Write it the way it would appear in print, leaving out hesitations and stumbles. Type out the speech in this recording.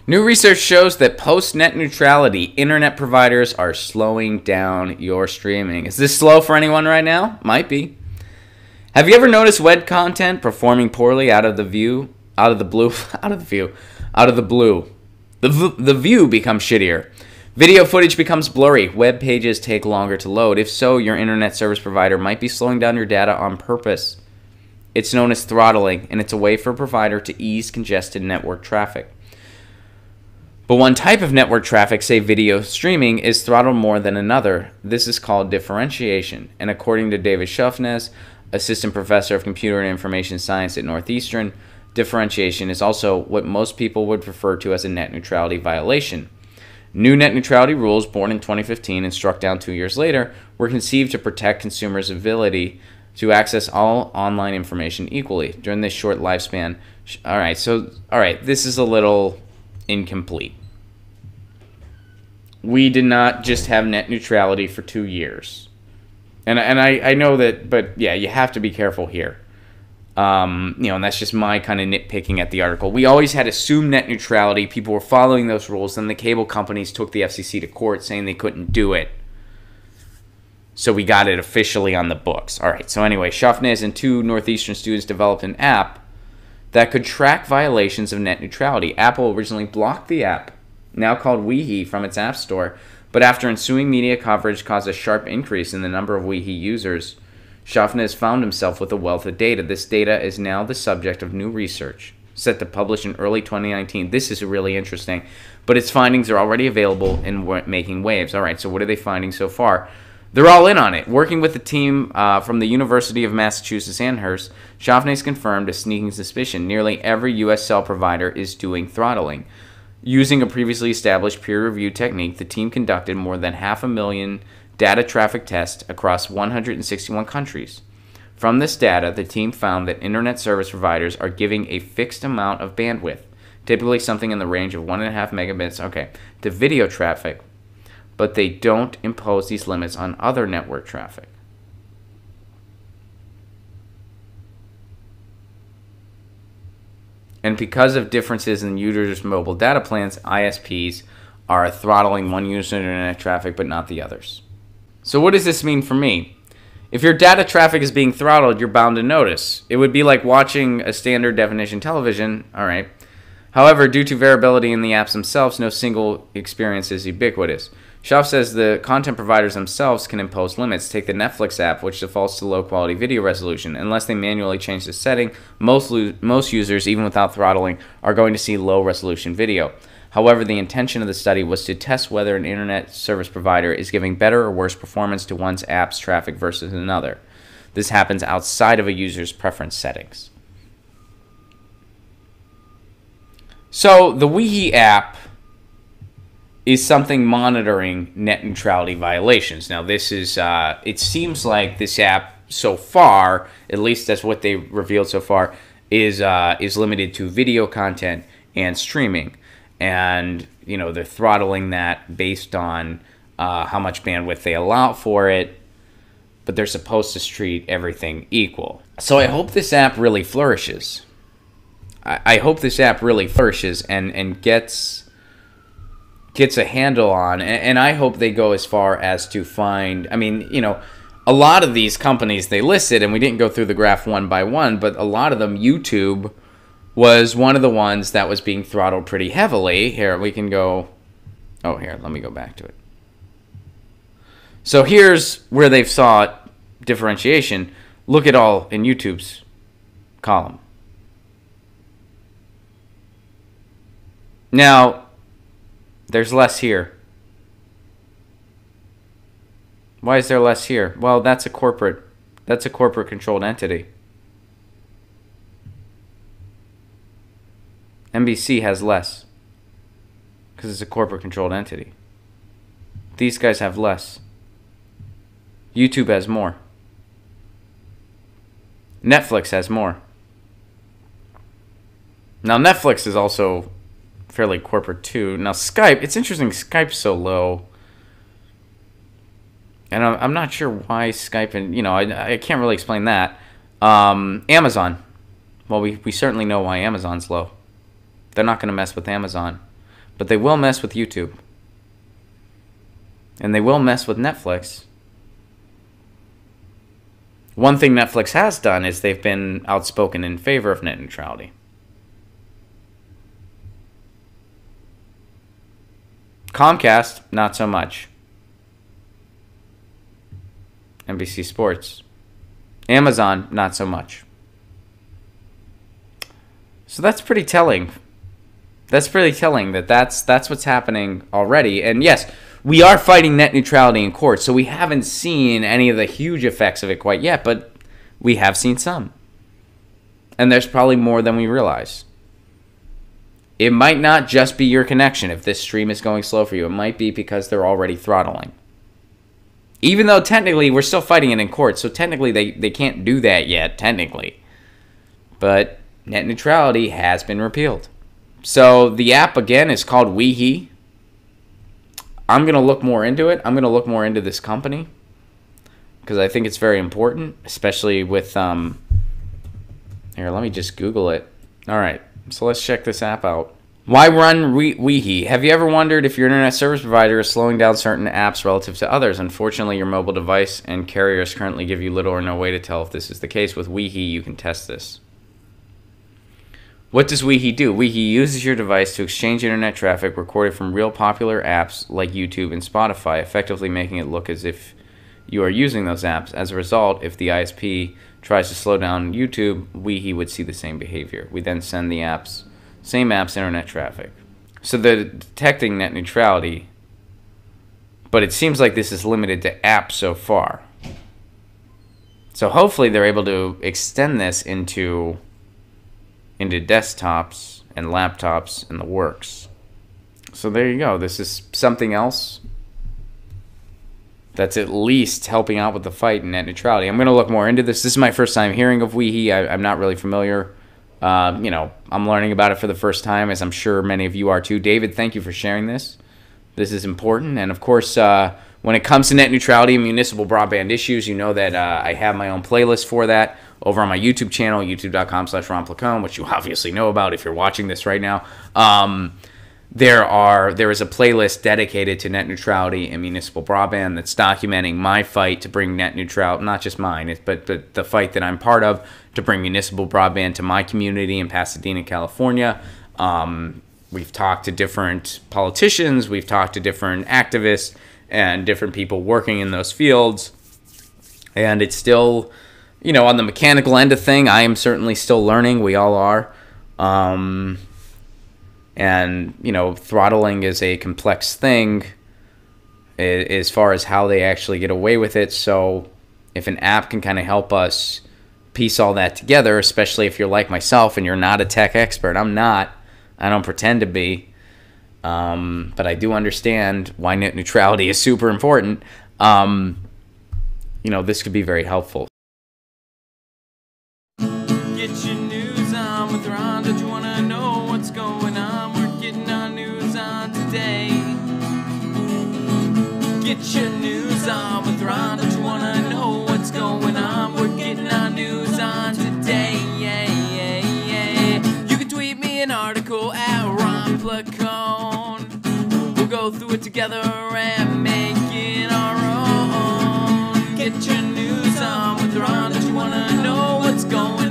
New research shows that post-net neutrality, internet providers are slowing down your streaming. Is this slow for anyone right now? Might be. Have you ever noticed web content performing poorly out of the view The view becomes shittier. Video footage becomes blurry. Web pages take longer to load. If so, your internet service provider might be slowing down your data on purpose. It's known as throttling, and it's a way for a provider to ease congested network traffic. But one type of network traffic, say video streaming, is throttled more than another. This is called differentiation. And according to David Schuffness, assistant professor of computer and information science at Northeastern, differentiation is also what most people would refer to as a net neutrality violation. New net neutrality rules, born in 2015 and struck down 2 years later, were conceived to protect consumers' ability to access all online information equally during this short lifespan. All right, this is a little incomplete. We did not just have net neutrality for 2 years. And I know that, but yeah, you have to be careful here. And that's just my kind of nitpicking at the article. We always had assumed net neutrality. People were following those rules. Then the cable companies took the FCC to court saying they couldn't do it. So we got it officially on the books. All right, so anyway, Schuffness and 2 Northeastern students developed an app that could track violations of net neutrality. Apple originally blocked the app, now called Weehee, from its app store, but after ensuing media coverage caused a sharp increase in the number of Weehee users, Schuffness found himself with a wealth of data. This data is now the subject of new research, set to publish in early 2019. This is really interesting, but its findings are already available and making waves. All right, so what are they finding so far? They're all in on it. Working with the team from the University of Massachusetts Amherst, Schuffness confirmed a sneaking suspicion. Nearly every U.S. cell provider is doing throttling. Using a previously established peer-reviewed technique, the team conducted more than 500,000 data traffic tests across 161 countries. From this data, the team found that internet service providers are giving a fixed amount of bandwidth, typically something in the range of 1.5 megabits, to video traffic, but they don't impose these limits on other network traffic. And because of differences in users' mobile data plans, ISPs are throttling one user's internet traffic but not the others. So what does this mean for me? If your data traffic is being throttled, you're bound to notice. It would be like watching a standard definition television, all right. However, due to variability in the apps themselves, no single experience is ubiquitous. Schaff says the content providers themselves can impose limits. Take the Netflix app, which defaults to low-quality video resolution. Unless they manually change the setting, most users, even without throttling, are going to see low-resolution video. However, the intention of the study was to test whether an internet service provider is giving better or worse performance to one's app's traffic versus another. This happens outside of a user's preference settings. So the Weehee app is something monitoring net neutrality violations. Now, this is, it seems like this app so far, at least that's what they revealed so far, is limited to video content and streaming. And, they're throttling that based on how much bandwidth they allow for it, but they're supposed to treat everything equal. So I hope this app really flourishes. I hope this app really flourishes and gets a handle on, and I hope they go as far as to find, a lot of these companies they listed, and we didn't go through the graph one by one, but a lot of them, YouTube was one of the ones that was being throttled pretty heavily. Here, we can go, let me go back to it. So here's where they've sought differentiation. Look at all in YouTube's column. Now, there's less here. Why is there less here? Well, that's a corporate controlled entity. NBC has less because it's a corporate controlled entity. These guys have less. YouTube has more. Netflix has more. Now, Netflix is also fairly corporate too. Now, Skype, it's interesting, Skype's so low. And I'm not sure why Skype, and I can't really explain that. Amazon. Well, we certainly know why Amazon's low. They're not going to mess with Amazon. But they will mess with YouTube. And they will mess with Netflix. One thing Netflix has done is they've been outspoken in favor of net neutrality. Comcast, not so much. NBC Sports. Amazon, not so much. So that's pretty telling. That's pretty telling that's what's happening already. And yes, we are fighting net neutrality in court, so we haven't seen any of the huge effects of it quite yet, but we have seen some. And there's probably more than we realize. It might not just be your connection if this stream is going slow for you. It might be because they're already throttling. Even though technically we're still fighting it in court, so technically they can't do that yet, technically. But net neutrality has been repealed. So the app, again, is called WeHe. I'm going to look more into it. I'm going to look more into this company because I think it's very important, especially with... Here, let me just Google it. All right, so let's check this app out. Why run WeHe? Have you ever wondered if your internet service provider is slowing down certain apps relative to others? Unfortunately, your mobile device and carriers currently give you little or no way to tell if this is the case. With WeHe, you can test this. What does WeHe do? WeHe uses your device to exchange internet traffic recorded from real popular apps like YouTube and Spotify, effectively making it look as if you are using those apps. As a result, if the ISP tries to slow down YouTube, WeHe would see the same behavior. We then send the same app's internet traffic. So they're detecting net neutrality, but it seems like this is limited to apps so far. So hopefully they're able to extend this into desktops and laptops and the works. So there you go. This is something else that's at least helping out with the fight in net neutrality. I'm going to look more into this. This is my first time hearing of WeHe. I'm not really familiar. I'm learning about it for the first time, as I'm sure many of you are too. David, thank you for sharing this. This is important. And of course, when it comes to net neutrality and municipal broadband issues, you know that I have my own playlist for that over on my YouTube channel, youtube.com/Ron Placone, which you obviously know about if you're watching this right now. There is a playlist dedicated to net neutrality and municipal broadband that's documenting my fight to bring net neutrality, not just mine, but the fight that I'm part of to bring municipal broadband to my community in Pasadena, California. We've talked to different politicians, we've talked to different activists, and different people working in those fields. And it's still, on the mechanical end of thing, I am certainly still learning. We all are. And, throttling is a complex thing as far as how they actually get away with it. So if an app can kind of help us piece all that together, especially if you're like myself and you're not a tech expert. I'm not. I don't pretend to be. But I do understand why net neutrality is super important. This could be very helpful. Get your news on with Ron. Don't you want to know what's going on? We're getting our news on today. Get your news on with Ron. Don't you want to know what's going on? We're getting our news on today. Yeah, yeah, yeah. You can tweet me an article at Ron Placone. We'll go through it together and make it our own. Get your news on with Ron. Don't you want to know what's going on?